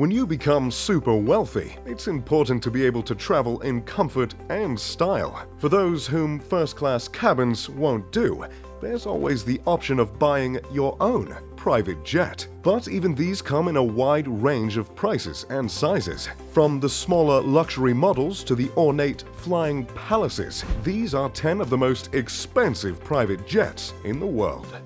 When you become super wealthy, it's important to be able to travel in comfort and style. For those whom first-class cabins won't do, there's always the option of buying your own private jet. But even these come in a wide range of prices and sizes. From the smaller luxury models to the ornate flying palaces, these are 10 of the most expensive private jets in the world.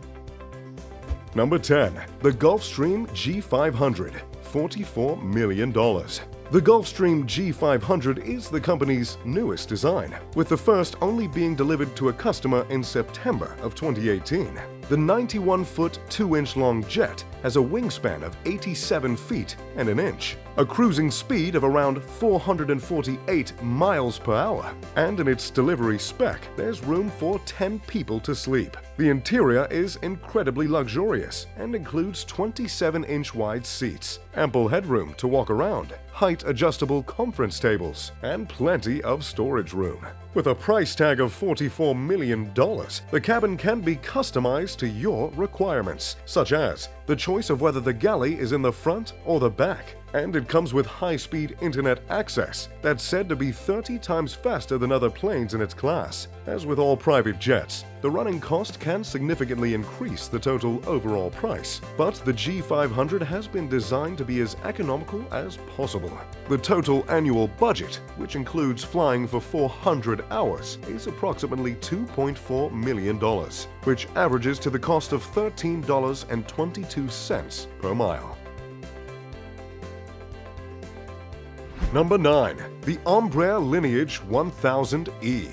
Number 10. The Gulfstream G500, $44 million. The Gulfstream G500 is the company's newest design, with the first only being delivered to a customer in September of 2018. The 91-foot, 2-inch long jet has a wingspan of 87 feet and an inch, a cruising speed of around 448 miles per hour, and in its delivery spec, there's room for 10 people to sleep. The interior is incredibly luxurious and includes 27-inch wide seats, ample headroom to walk around, height-adjustable conference tables, and plenty of storage room. With a price tag of $44 million, the cabin can be customized to your requirements, such as the choice of whether the galley is in the front or the back. And it comes with high-speed internet access that's said to be 30 times faster than other planes in its class. As with all private jets, the running cost can significantly increase the total overall price, but the G500 has been designed to be as economical as possible. The total annual budget, which includes flying for 400 hours, is approximately $2.4 million, which averages to the cost of $13.22 per mile. Number 9. The Embraer Lineage 1000E.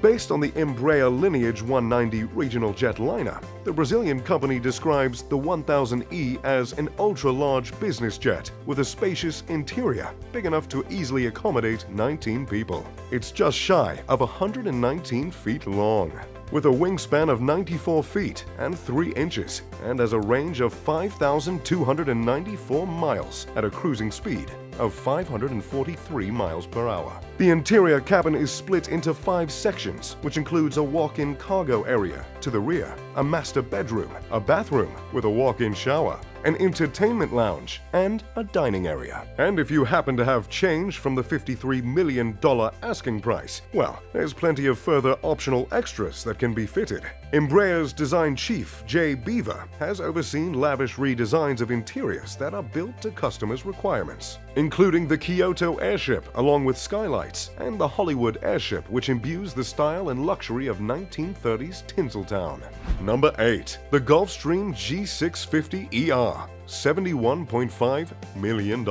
Based on the Embraer Lineage 190 regional jetliner, the Brazilian company describes the 1000E as an ultra-large business jet with a spacious interior big enough to easily accommodate 19 people. It's just shy of 119 feet long, with a wingspan of 94 feet and 3 inches, and has a range of 5,294 miles at a cruising speed of 543 miles per hour. The interior cabin is split into 5 sections, which includes a walk-in cargo area to the rear, a master bedroom, a bathroom with a walk-in shower, an entertainment lounge, and a dining area. And if you happen to have change from the $53 million asking price, well, there's plenty of further optional extras that can be fitted. Embraer's design chief, Jay Beaver, has overseen lavish redesigns of interiors that are built to customers' requirements, including the Kyoto airship along with skylights, and the Hollywood airship, which imbues the style and luxury of 1930s Tinseltown. Number 8. The Gulfstream G650ER, $71.5 million.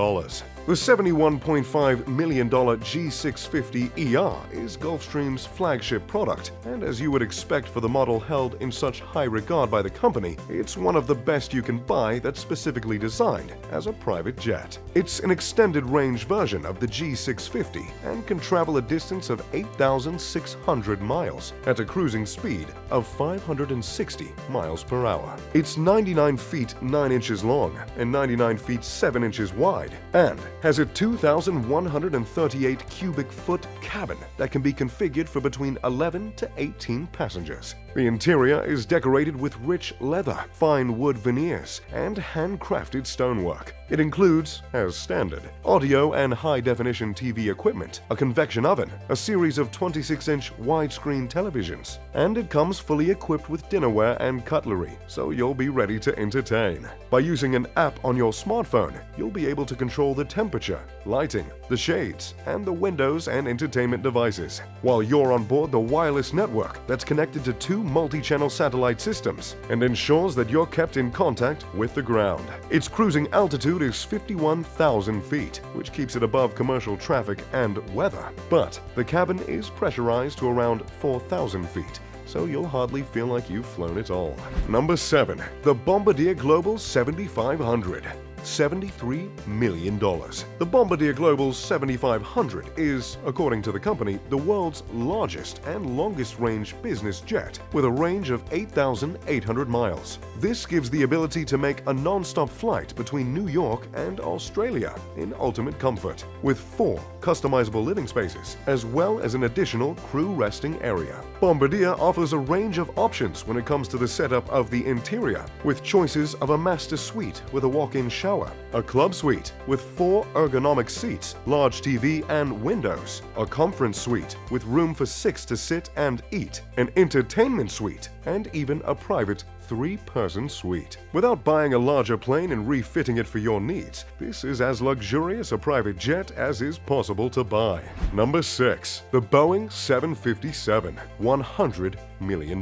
The $71.5 million G650ER is Gulfstream's flagship product, and as you would expect for the model held in such high regard by the company, it's one of the best you can buy that's specifically designed as a private jet. It's an extended range version of the G650 and can travel a distance of 8,600 miles at a cruising speed of 560 miles per hour. It's 99 feet 9 inches long and 99 feet 7 inches wide, and has a 2,138 cubic foot cabin that can be configured for between 11 to 18 passengers. The interior is decorated with rich leather, fine wood veneers, and handcrafted stonework. It includes, as standard, audio and high-definition TV equipment, a convection oven, a series of 26-inch widescreen televisions, and it comes fully equipped with dinnerware and cutlery, so you'll be ready to entertain. By using an app on your smartphone, you'll be able to control the temperature, lighting, the shades, and the windows and entertainment devices, while you're on board the wireless network that's connected to 2 multi-channel satellite systems and ensures that you're kept in contact with the ground. Its cruising altitude is 51,000 feet, which keeps it above commercial traffic and weather. But the cabin is pressurized to around 4,000 feet, so you'll hardly feel like you've flown it all. Number 7. The Bombardier Global 7500. $73 million. The Bombardier Global 7500 is, according to the company, the world's largest and longest-range business jet, with a range of 8,800 miles. This gives the ability to make a non-stop flight between New York and Australia in ultimate comfort, with 4 customizable living spaces, as well as an additional crew resting area. Bombardier offers a range of options when it comes to the setup of the interior, with choices of a master suite with a walk-in shower shower, a club suite with 4 ergonomic seats, large TV and windows, a conference suite with room for 6 to sit and eat, an entertainment suite, and even a private 3-person suite. Without buying a larger plane and refitting it for your needs, this is as luxurious a private jet as is possible to buy. Number 6. The Boeing 757, $100 million.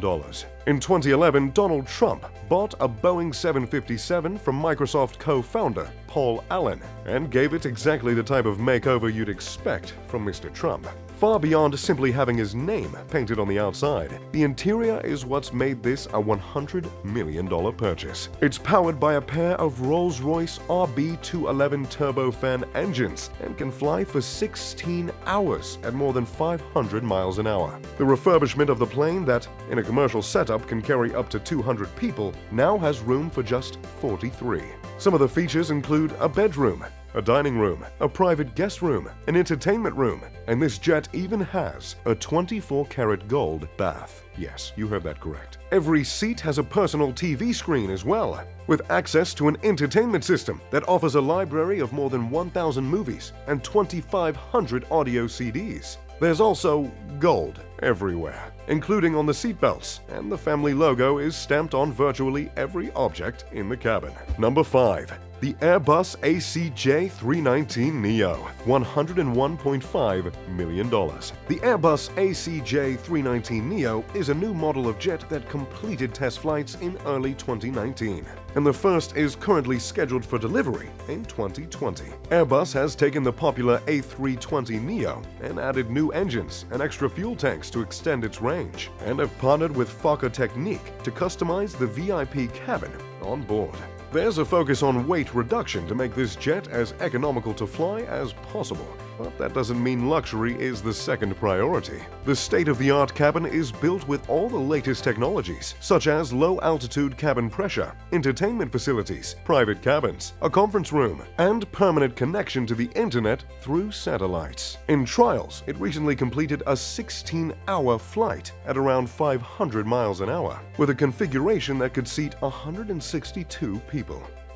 In 2011, Donald Trump bought a Boeing 757 from Microsoft co-founder Paul Allen and gave it exactly the type of makeover you'd expect from Mr. Trump. Far beyond simply having his name painted on the outside, the interior is what's made this a $100 million purchase. It's powered by a pair of Rolls-Royce RB211 turbofan engines and can fly for 16 hours at more than 500 miles an hour. The refurbishment of the plane that, in a commercial setup, can carry up to 200 people now has room for just 43. Some of the features include a bedroom, a dining room, a private guest room, an entertainment room, and this jet even has a 24-karat gold bath. Yes, you heard that correct. Every seat has a personal TV screen as well, with access to an entertainment system that offers a library of more than 1,000 movies and 2,500 audio CDs. There's also gold everywhere, including on the seatbelts, and the family logo is stamped on virtually every object in the cabin. Number 5. The Airbus ACJ319neo, $101.5 million. The Airbus ACJ319neo is a new model of jet that completed test flights in early 2019, and the first is currently scheduled for delivery in 2020. Airbus has taken the popular A320neo and added new engines and extra fuel tanks to extend its range, and have partnered with Fokker Technique to customize the VIP cabin on board. There's a focus on weight reduction to make this jet as economical to fly as possible, but that doesn't mean luxury is the second priority. The state-of-the-art cabin is built with all the latest technologies, such as low-altitude cabin pressure, entertainment facilities, private cabins, a conference room, and permanent connection to the internet through satellites. In trials, it recently completed a 16-hour flight at around 500 miles an hour, with a configuration that could seat 162 people.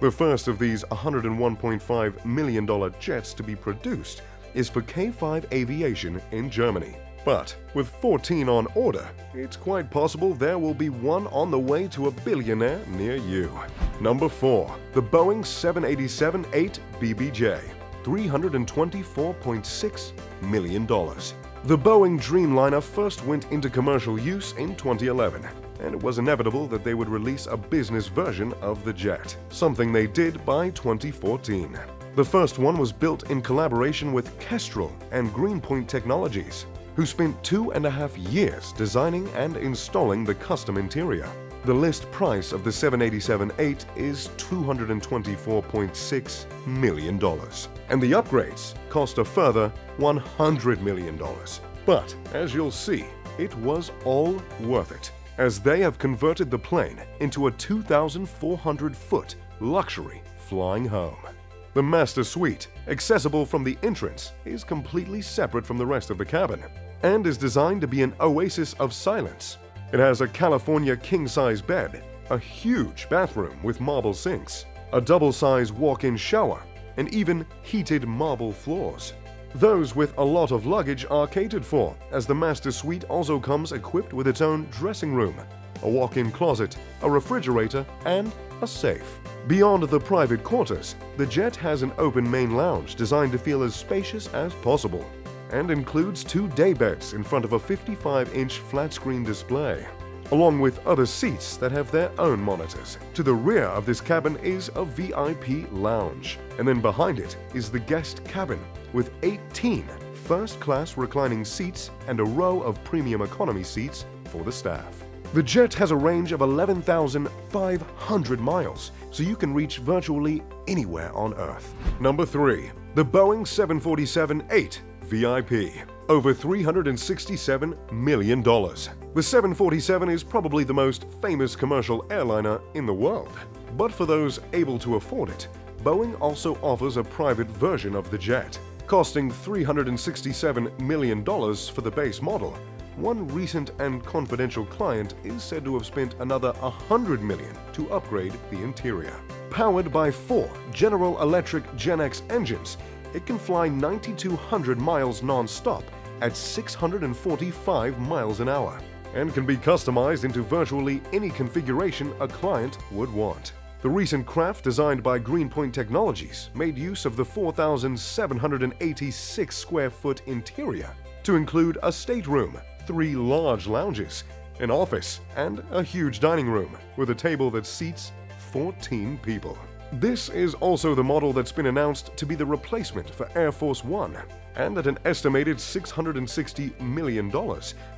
The first of these $101.5 million jets to be produced is for K5 Aviation in Germany. But with 14 on order, it's quite possible there will be one on the way to a billionaire near you. Number 4. The Boeing 787-8 BBJ, $324.6 million. The Boeing Dreamliner first went into commercial use in 2011. And it was inevitable that they would release a business version of the jet, something they did by 2014. The first one was built in collaboration with Kestrel and Greenpoint Technologies, who spent 2.5 years designing and installing the custom interior. The list price of the 787-8 is $224.6 million, and the upgrades cost a further $100 million. But, as you'll see, it was all worth it, as they have converted the plane into a 2,400-foot luxury flying home. The master suite, accessible from the entrance, is completely separate from the rest of the cabin and is designed to be an oasis of silence. It has a California king-size bed, a huge bathroom with marble sinks, a double-size walk-in shower, and even heated marble floors. Those with a lot of luggage are catered for, as the master suite also comes equipped with its own dressing room, a walk-in closet, a refrigerator, and a safe. Beyond the private quarters, the jet has an open main lounge designed to feel as spacious as possible, and includes 2 daybeds in front of a 55-inch flat-screen display, along with other seats that have their own monitors. To the rear of this cabin is a VIP lounge, and then behind it is the guest cabin, with 18 first-class reclining seats and a row of premium economy seats for the staff. The jet has a range of 11,500 miles, so you can reach virtually anywhere on Earth. Number 3. The Boeing 747-8 VIP, over $367 million. The 747 is probably the most famous commercial airliner in the world, but for those able to afford it, Boeing also offers a private version of the jet, costing $367 million for the base model. One recent and confidential client is said to have spent another $100 million to upgrade the interior. Powered by 4 General Electric Gen X engines, it can fly 9,200 miles non-stop at 645 miles an hour and can be customized into virtually any configuration a client would want. The recent craft, designed by Greenpoint Technologies, made use of the 4,786 square foot interior to include a stateroom, 3 large lounges, an office, and a huge dining room with a table that seats 14 people. This is also the model that's been announced to be the replacement for Air Force One, and at an estimated $660 million,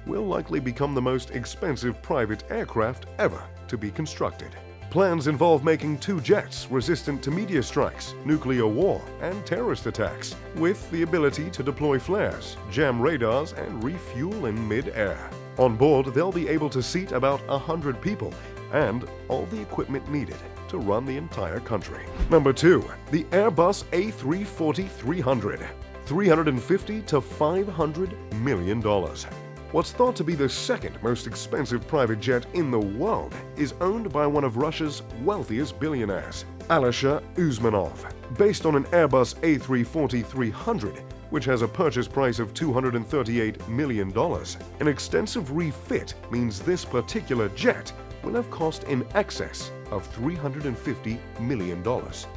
will likely become the most expensive private aircraft ever to be constructed. Plans involve making 2 jets resistant to meteor strikes, nuclear war, and terrorist attacks, with the ability to deploy flares, jam radars, and refuel in mid-air. On board, they'll be able to seat about 100 people and all the equipment needed to run the entire country. Number 2. The Airbus A340-300, $350 to $500 million. What's thought to be the second most expensive private jet in the world is owned by one of Russia's wealthiest billionaires, Alisher Usmanov. Based on an Airbus A340-300, which has a purchase price of $238 million, an extensive refit means this particular jet will have cost in excess of $350 million,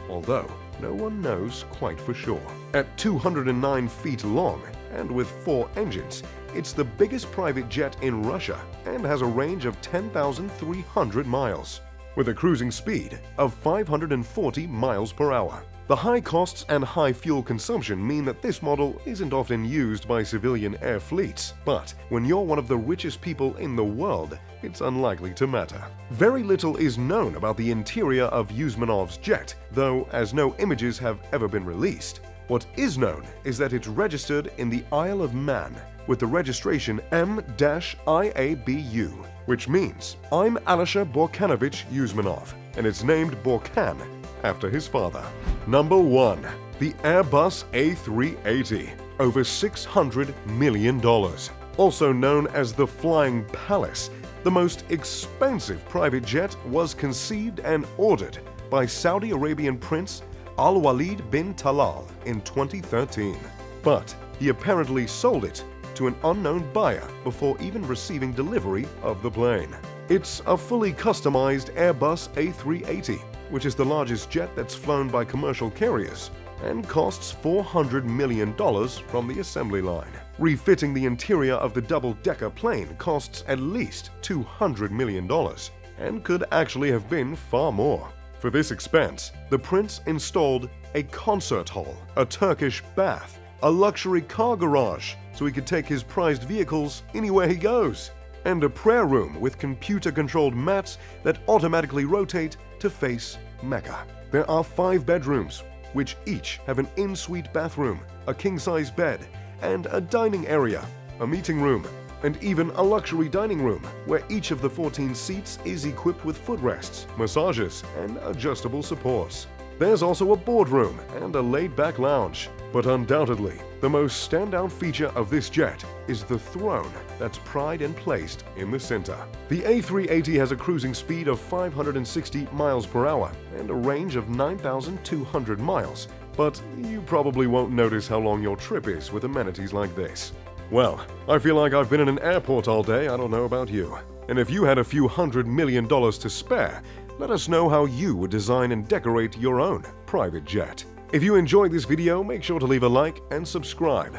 although no one knows quite for sure. At 209 feet long and with 4 engines, it's the biggest private jet in Russia and has a range of 10,300 miles, with a cruising speed of 540 miles per hour. The high costs and high fuel consumption mean that this model isn't often used by civilian air fleets, but when you're one of the richest people in the world, it's unlikely to matter. Very little is known about the interior of Usmanov's jet, though as no images have ever been released. What is known is that it's registered in the Isle of Man with the registration M-IABU, which means I'm Alisher Borkanovich Usmanov, and it's named Borkan after his father. Number 1. The Airbus A380, over $600 million. Also known as the Flying Palace, the most expensive private jet was conceived and ordered by Saudi Arabian Prince Al-Walid bin Talal in 2013. But he apparently sold it to an unknown buyer before even receiving delivery of the plane. It's a fully customized Airbus A380, which is the largest jet that's flown by commercial carriers and costs $400 million from the assembly line. Refitting the interior of the double-decker plane costs at least $200 million and could actually have been far more. For this expense, the prince installed a concert hall, a Turkish bath, a luxury car garage so he could take his prized vehicles anywhere he goes, and a prayer room with computer-controlled mats that automatically rotate to face Mecca. There are 5 bedrooms, which each have an in-suite bathroom, a king-size bed, and a dining area, a meeting room, and even a luxury dining room where each of the 14 seats is equipped with footrests, massages, and adjustable supports. There's also a boardroom and a laid-back lounge. But undoubtedly, the most standout feature of this jet is the throne that's pried and placed in the center. The A380 has a cruising speed of 560 miles per hour and a range of 9,200 miles, but you probably won't notice how long your trip is with amenities like this. Well, I feel like I've been in an airport all day, I don't know about you. And if you had a few $100 million to spare, let us know how you would design and decorate your own private jet. If you enjoyed this video, make sure to leave a like and subscribe.